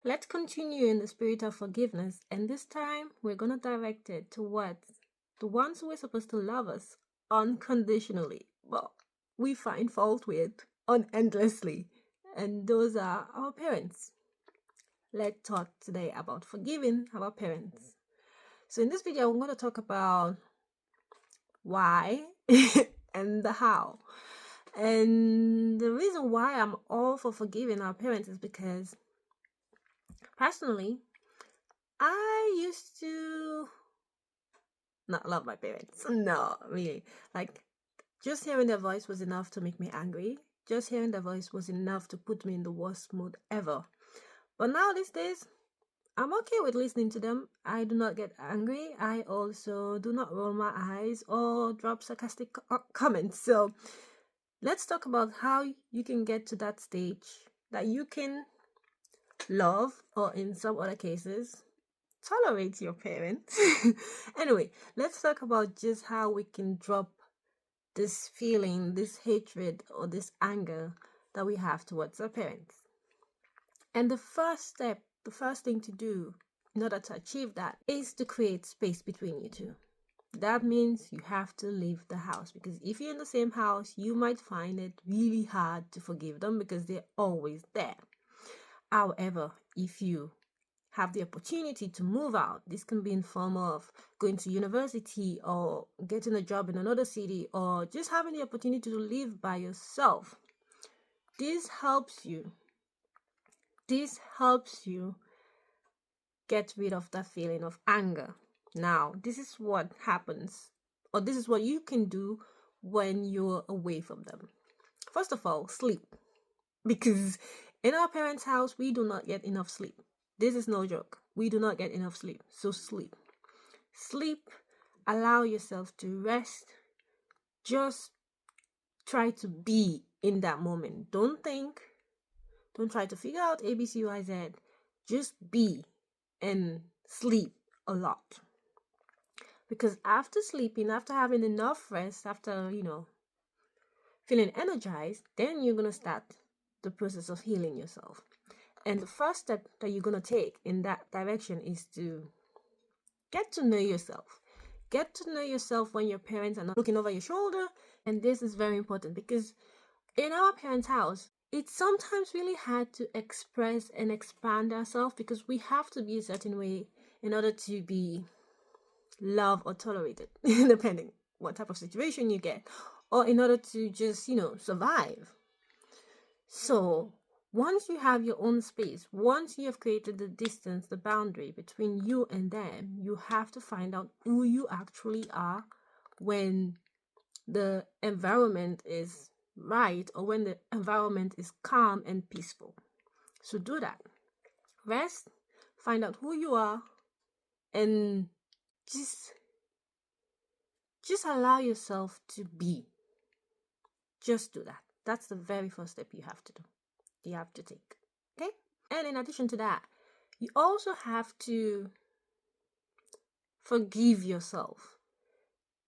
Let's continue in the spirit of forgiveness, and this time we're going to direct it towards the ones who are supposed to love us unconditionally, but we find fault with unendlessly, and those are our parents. Let's talk today about forgiving our parents. So in this video, I'm going to talk about why and the how. And the reason why I'm all for forgiving our parents is because personally, I used to not love my parents. No, really. Like, just hearing their voice was enough to make me angry. Just hearing their voice was enough to put me in the worst mood ever. But now these days, I'm okay with listening to them. I do not get angry. I also do not roll my eyes or drop sarcastic comments. So let's talk about how you can get to that stage that you can love, or in some other cases, tolerate your parents. Anyway, let's talk about just how we can drop this feeling, this hatred, or this anger that we have towards our parents. And the first thing to do in order to achieve that is to create space between you two. That means you have to leave the house, because if you're in the same house, you might find it really hard to forgive them because they're always there. However, if you have the opportunity to move out, this can be in form of going to university or getting a job in another city, or just having the opportunity to live by yourself. This helps you get rid of that feeling of anger. Now, this is what happens, or this is what you can do when you're away from them. First of all, sleep. Because in our parents' house, we do not get enough sleep. This is no joke. We do not get enough sleep. So sleep. Sleep. Allow yourself to rest. Just try to be in that moment. Don't think. Don't try to figure out A, B, C, Y, Z. Just be and sleep a lot. Because after sleeping, after having enough rest, after, feeling energized, then you're going to start the process of healing yourself. And the first step that you're going to take in that direction is to get to know yourself. Get to know yourself when your parents are not looking over your shoulder. And this is very important because in our parents' house, it's sometimes really hard to express and expand ourselves because we have to be a certain way in order to be loved or tolerated, depending what type of situation you get, or in order to just, survive. So once you have your own space, once you have created the distance, the boundary between you and them, you have to find out who you actually are when the environment is right, or when the environment is calm and peaceful. So do that. Rest, find out who you are, and just allow yourself to be. Just do that. That's the very first step you have to do. You have to take. Okay? And in addition to that, you also have to forgive yourself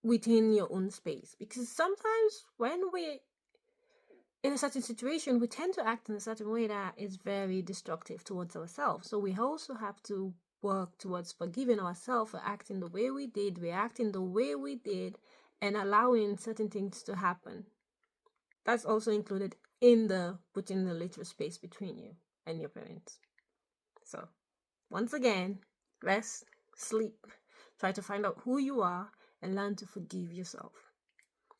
within your own space. Because sometimes when we're in a certain situation, we tend to act in a certain way that is very destructive towards ourselves. So we also have to work towards forgiving ourselves for acting the way we did, reacting the way we did, and allowing certain things to happen. That's also included in the putting the little space between you and your parents. So, once again, rest, sleep, try to find out who you are, and learn to forgive yourself.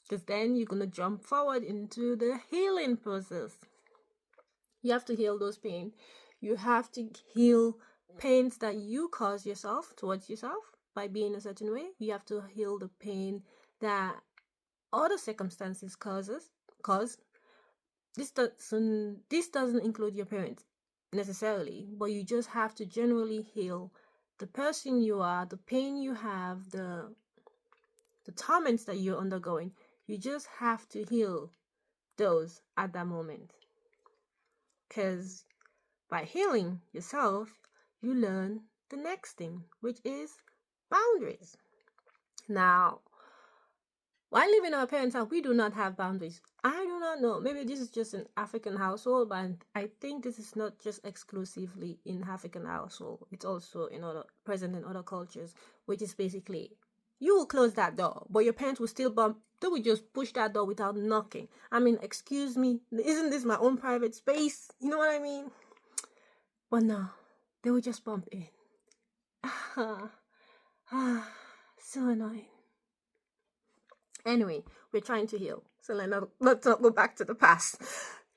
Because then you're going to jump forward into the healing process. You have to heal those pains. You have to heal pains that you cause yourself towards yourself by being a certain way. You have to heal the pain that other circumstances cause. This doesn't include your parents necessarily, but you just have to generally heal the person you are, the pain you have, the torments that you're undergoing. You just have to heal those at that moment. Because by healing yourself, you learn the next thing, which is boundaries. Now, While living in our parents' house, we do not have boundaries. I do not know. Maybe this is just an African household, but I think this is not just exclusively in African household. It's also present in other cultures, which is basically you will close that door, but your parents will still bump. They will just push that door without knocking. I mean, excuse me, isn't this my own private space? You know what I mean? But no, they will just bump in. So annoying. Anyway, we're trying to heal, so let's not go back to the past.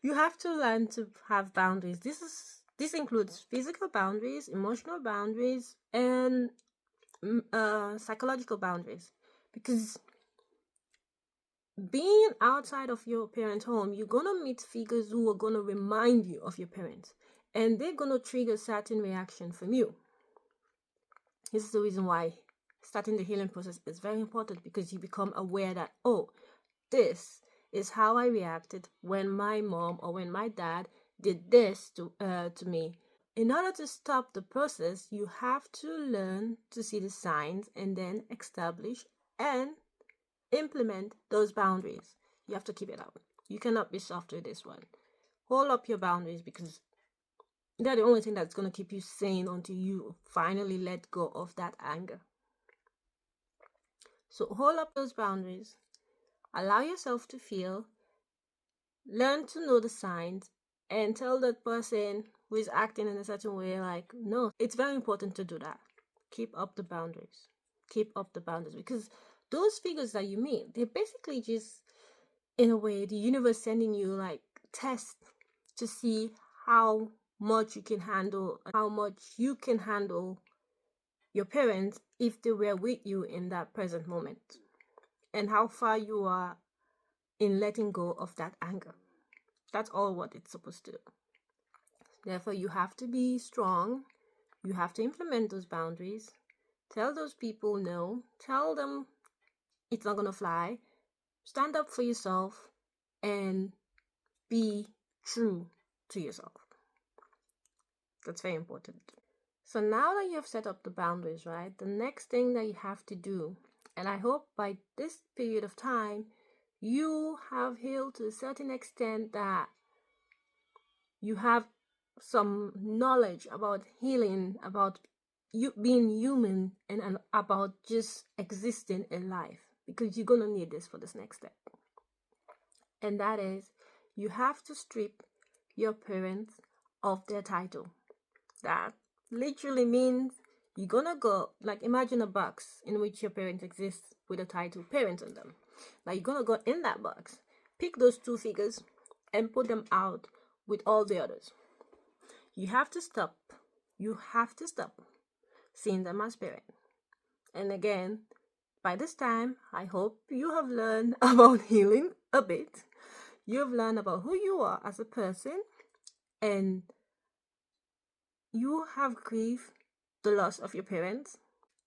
You have to learn to have boundaries. This includes physical boundaries, emotional boundaries, and psychological boundaries. Because being outside of your parents' home, you're gonna meet figures who are gonna remind you of your parents, and they're gonna trigger certain reaction from you. This is the reason why starting the healing process is very important, because you become aware that, oh, this is how I reacted when my mom or when my dad did this to me. In order to stop the process, you have to learn to see the signs and then establish and implement those boundaries. You have to keep it up. You cannot be soft with this one. Hold up your boundaries, because they're the only thing that's going to keep you sane until you finally let go of that anger. So hold up those boundaries. Allow yourself to feel. Learn to know the signs and tell that person who is acting in a certain way, like, no, it's very important to do that. Keep up the boundaries. Keep up the boundaries, because those figures that you meet, they're basically just, in a way, the universe sending you like tests to see how much you can handle your parents if they were with you in that present moment, and how far you are in letting go of that anger. That's all what it's supposed to do. Therefore, you have to be strong. You have to implement those boundaries. Tell those people no. Tell them it's not going to fly. Stand up for yourself and be true to yourself. That's very important. So now that you have set up the boundaries, right, the next thing that you have to do, and I hope by this period of time, you have healed to a certain extent that you have some knowledge about healing, about you being human, and about just existing in life, because you're going to need this for this next step. And that is, you have to strip your parents of their title. That literally means you're gonna go, like, imagine a box in which your parents exist with the title parents on them. Now you're gonna go in that box, pick those two figures and put them out with all the others. You have to stop seeing them as parents. And again, by this time, I hope you have learned about healing a bit. You've learned about who you are as a person, and you have grieved the loss of your parents,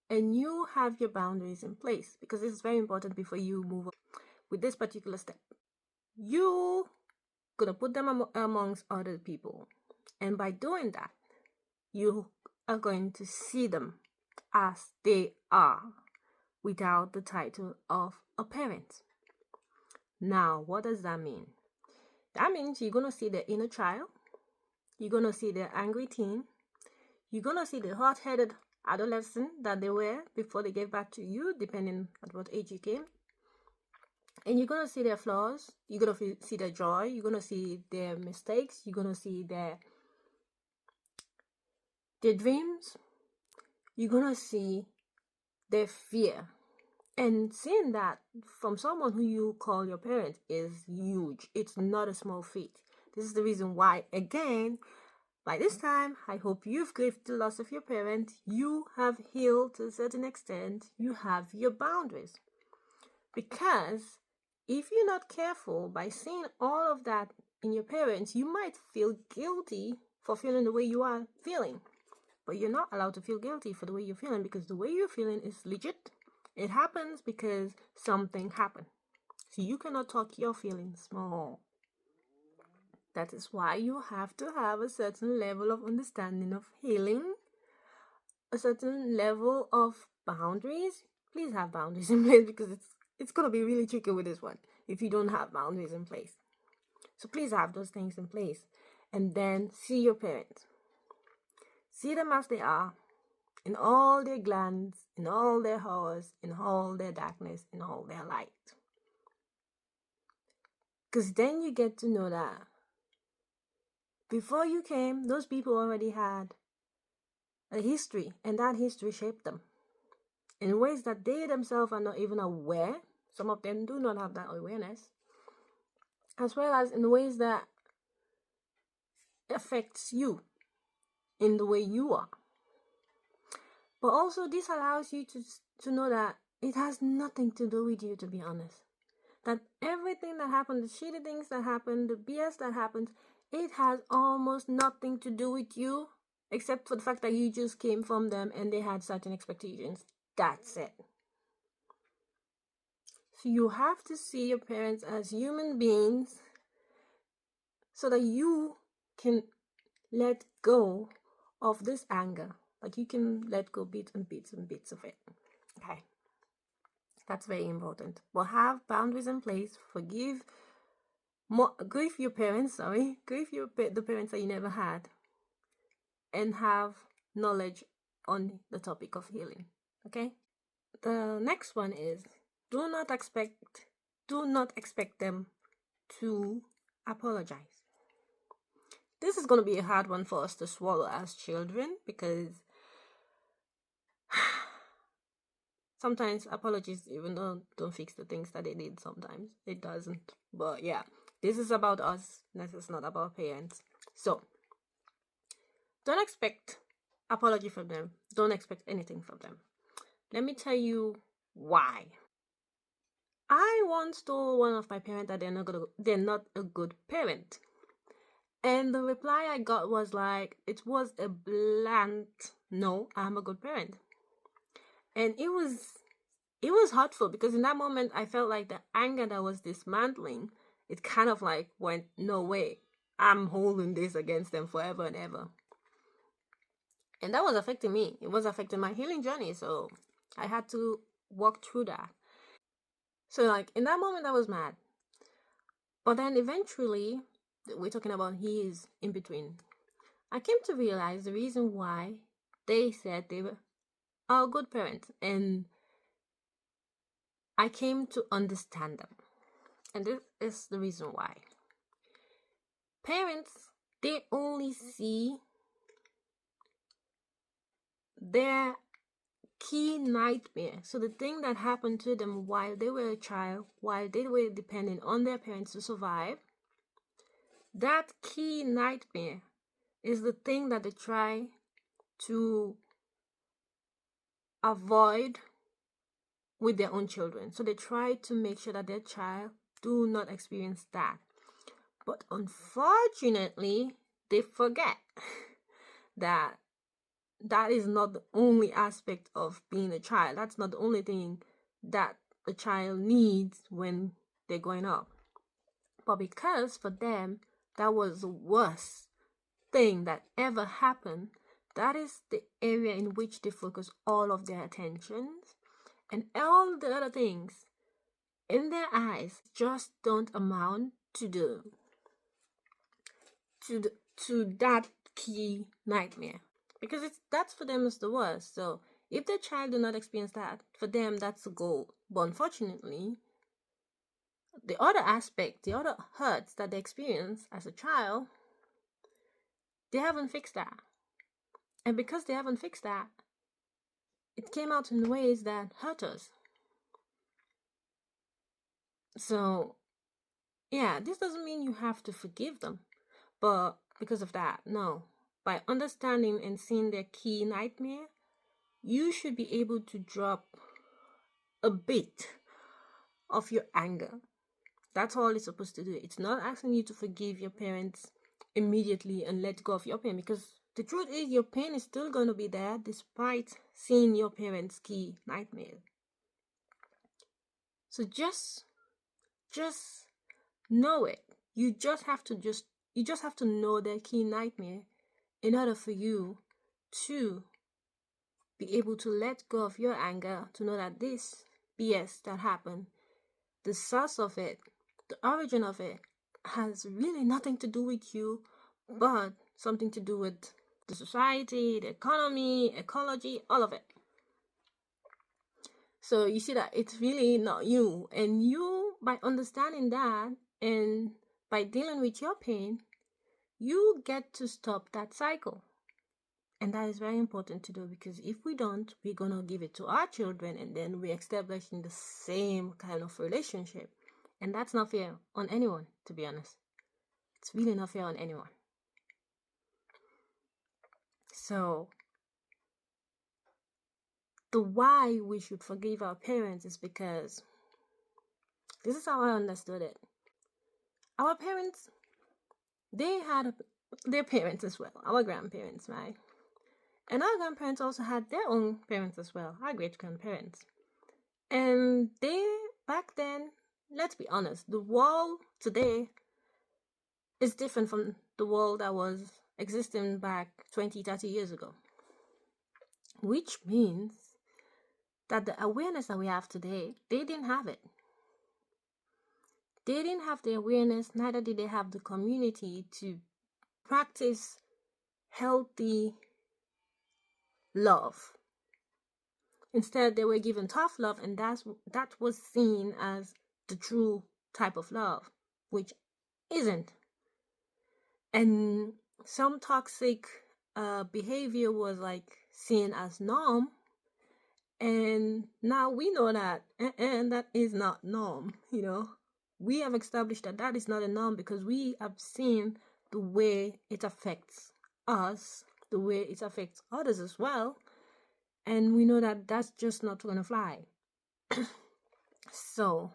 and you have your boundaries in place, because this is very important before you move on with this particular step. You're gonna put them amongst other people, and by doing that, you are going to see them as they are without the title of a parent. Now, what does that mean? That means you're gonna see the inner child, you're gonna see the angry teen, you're gonna see the hot-headed adolescent that they were before they gave back to you, depending on what age you came. And you're gonna see their flaws, you're gonna see their joy, you're gonna see their mistakes, you're gonna see their dreams, you're gonna see their fear. And seeing that from someone who you call your parent is huge. It's not a small feat. This is the reason why, again, by this time, I hope you've grieved the loss of your parent, you have healed to a certain extent, you have your boundaries. Because if you're not careful, by seeing all of that in your parents, you might feel guilty for feeling the way you are feeling. But you're not allowed to feel guilty for the way you're feeling, because the way you're feeling is legit. It happens because something happened. So you cannot talk your feelings small. That is why you have to have a certain level of understanding of healing, a certain level of boundaries. Please have boundaries in place, because it's it's going to be really tricky with this one if you don't have boundaries in place. So please have those things in place. And then see your parents. See them as they are, in all their glands, in all their horrors, in all their darkness, in all their light. Because then you get to know that before you came, those people already had a history, and that history shaped them in ways that they themselves are not even aware. Some of them do not have that awareness, as well as in ways that affects you in the way you are. But also this allows you to know that it has nothing to do with you, to be honest. That everything that happened, the shitty things that happened, the BS that happens, it has almost nothing to do with you, except for the fact that you just came from them and they had certain expectations. That's it. So you have to see your parents as human beings so that you can let go of this anger. Like you can let go bits and bits and bits of it. Okay. That's very important. But have boundaries in place. Grieve your parents, grieve the parents that you never had, and have knowledge on the topic of healing. Okay. The next one is do not expect them to apologize. This is going to be a hard one for us to swallow as children, because sometimes apologies even don't fix the things that they did. Sometimes it doesn't. But yeah, this is about us. This is not about parents. So don't expect apology from them. Don't expect anything from them. Let me tell you why. I once told one of my parents that they're not a good parent. And the reply I got was like, it was a blunt, no, I'm a good parent. And it was hurtful, because in that moment I felt like the anger that was dismantling, it kind of like went, no way, I'm holding this against them forever and ever. And that was affecting me. It was affecting my healing journey. So I had to walk through that. So like in that moment I was mad. But then eventually, we're talking about years in between, I came to realize the reason why they said they were a good parents, and I came to understand them. And this is the reason why. Parents, they only see their key nightmare. So the thing that happened to them while they were a child, while they were dependent on their parents to survive, that key nightmare is the thing that they try to avoid with their own children. So they try to make sure that their child do not experience that. But unfortunately, they forget that that is not the only aspect of being a child. That's not the only thing that a child needs when they're growing up. But because for them, that was the worst thing that ever happened, that is the area in which they focus all of their attentions, and all the other things in their eyes just don't amount to that key nightmare, because that's for them is the worst. So if the child do not experience that, for them that's the goal. But unfortunately, the other aspect, the other hurts that they experience as a child, they haven't fixed that. And because they haven't fixed that, it came out in ways that hurt us. So yeah, this doesn't mean you have to forgive them, but because of that, no. By understanding and seeing their key nightmare, you should be able to drop a bit of your anger. That's all it's supposed to do. It's not asking you to forgive your parents immediately and let go of your pain, because the truth is your pain is still going to be there despite seeing your parents' key nightmare. So just know it. You just have to know their key nightmare in order for you to be able to let go of your anger, to know that this BS that happened the source of it, the origin of it, has really nothing to do with you, but something to do with the society, the economy, ecology, all of it. So you see that it's really not you. And you, by understanding that and by dealing with your pain, you get to stop that cycle. And that is very important to do, because if we don't, we're going to give it to our children, and then we're establishing the same kind of relationship. And that's not fair on anyone, to be honest. It's really not fair on anyone. So the why we should forgive our parents is because this is how I understood it. Our parents, they had their parents as well, our grandparents, right? And our grandparents also had their own parents as well, our great-grandparents. And they, back then, let's be honest, the world today is different from the world that was existing back 20, 30 years ago. Which means that the awareness that we have today, they didn't have it. They didn't have the awareness, neither did they have the community to practice healthy love. Instead, they were given tough love, and that was seen as the true type of love, which isn't. And some toxic behavior was like seen as norm, and now we know that that is not norm. We have established that is not a norm, because we have seen the way it affects us, the way it affects others as well, and we know that that's just not going to fly. So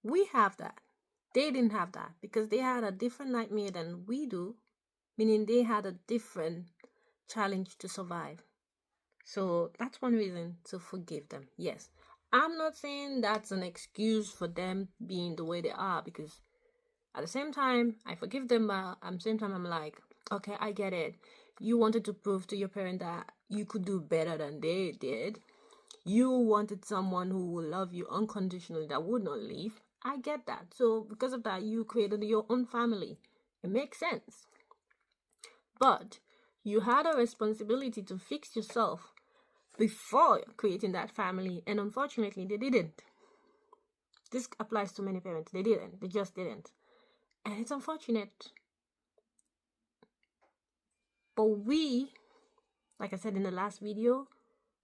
we have that. They didn't have that, because they had a different nightmare than we do, meaning they had a different challenge to survive. So that's one reason to forgive them. Yes, I'm not saying that's an excuse for them being the way they are, because at the same time, I forgive them, but at the same time, I'm like, okay, I get it. You wanted to prove to your parent that you could do better than they did. You wanted someone who will love you unconditionally, that would not leave. I get that. So because of that, you created your own family. It makes sense. But you had a responsibility to fix yourself before creating that family, and unfortunately, they didn't. This applies to many parents. They didn't. They just didn't. And it's unfortunate. But we, like I said in the last video,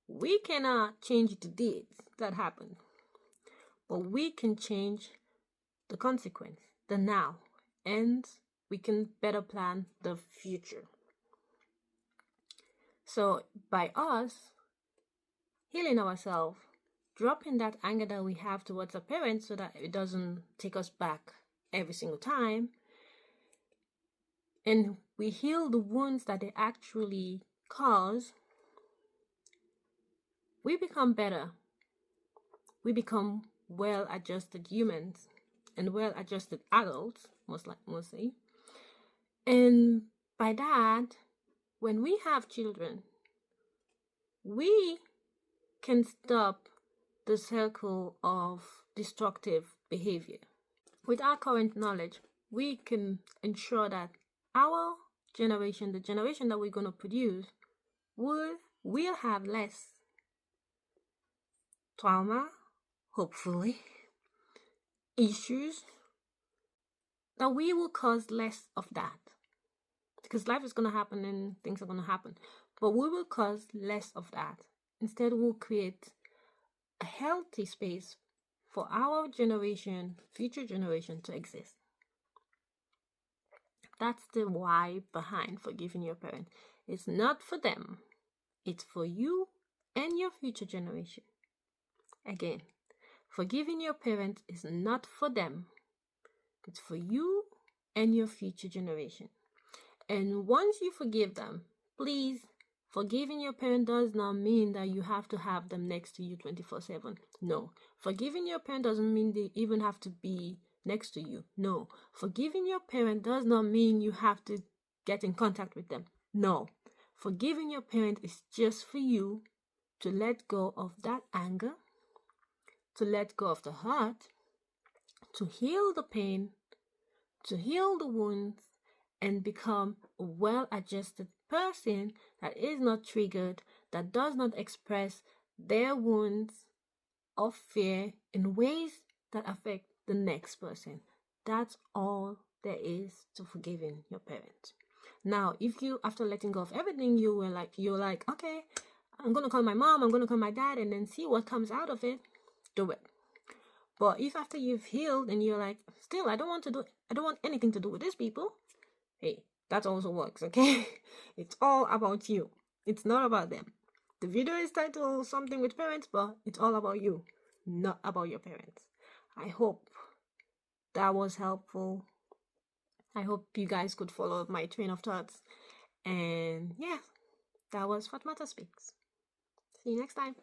we cannot change the deeds that happened. But we can change the consequence, the now, and we can better plan the future. So by us healing ourselves, dropping that anger that we have towards our parents so that it doesn't take us back every single time, and we heal the wounds that they actually cause, we become better. We become well-adjusted humans and well-adjusted adults, mostly. And by that, when we have children, we can stop the circle of destructive behavior. With our current knowledge, we can ensure that our generation, the generation that we're going to produce, will have less trauma, hopefully, issues, that we will cause less of that. Because life is going to happen and things are going to happen. But we will cause less of that. Instead, we'll create a healthy space for our generation, future generation, to exist. That's the why behind forgiving your parents. It's not for them. It's for you and your future generation. Again, forgiving your parents is not for them. It's for you and your future generation. And once you forgive them, please, forgiving your parent does not mean that you have to have them next to you 24/7. No. Forgiving your parent doesn't mean they even have to be next to you. No. Forgiving your parent does not mean you have to get in contact with them. No. Forgiving your parent is just for you to let go of that anger, to let go of the hurt, to heal the pain, to heal the wounds, and become a well-adjusted person that is not triggered, that does not express their wounds of fear in ways that affect the next person. That's all there is to forgiving your parents. Now, if you, after letting go of everything, you're like, okay, I'm gonna call my mom, I'm gonna call my dad, and then see what comes out of it, do it. But if after you've healed and you're like, still, I don't want anything to do with these people, hey, that also works, okay? It's all about you. It's not about them. The video is titled something with parents, but it's all about you, not about your parents. I hope that was helpful. I hope you guys could follow my train of thoughts. And yeah, that was Fatmata Speaks. See you next time.